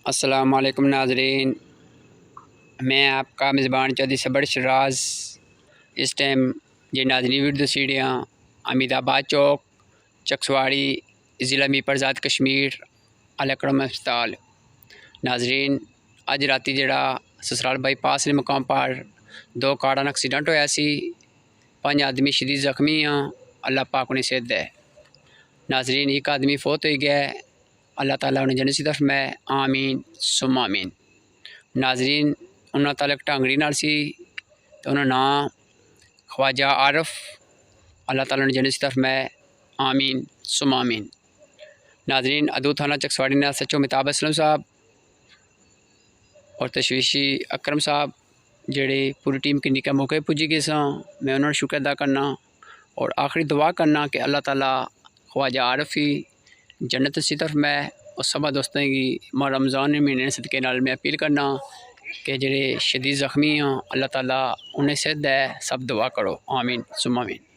السلام علیکم ناظرین، میں آپ کا میزبان چودھری صبر شراز اس ٹائم یہ ناظرین ویڈیو سیڑھیاں امید آباد چوک چکسواڑی ضلع میپرزاد کشمیر الاکرم ہسپتال۔ ناظرین اج راتی جڑا سسرال بائی پاس نے مقام پر 2 کاراں ایکسیڈنٹ ہویا سی، 5 آدمی شدید زخمی ہیں، اللہ پاک انہیں صحت دے۔ ناظرین ایک آدمی فوت ہو گیا ہے، اللہ تعالیٰ انہیں جنت نصیب فرمائے، آمین ثم آمین۔ ناظرین انہوں تعلق ٹانگڑی نال سی تو انہوں نام خواجہ عارف، اللہ تعالیٰ نے جنت نصیب فرمائے، آمین ثم آمین۔ ناظرین ادو تھانہ چکسواڑی نے SHO متاب اسلم صاحب اور تشویشی اکرم صاحب جڑے پوری ٹیم کی نکاح موقع پجی گئے ساں، میں انہوں نے شکر ادا کرنا اور آخری دعا کرنا کہ اللہ تعالیٰ خواجہ عارف ہی جنت نصیب فرمائے، اور سبھا دوستوں کی ماہ رمضان مہینے صدقے نال میں اپیل کرنا کہ جڑے شدید زخمی ہیں اللہ تعالیٰ انہیں صحت دے، سب دعا کرو، آمین ثم آمین۔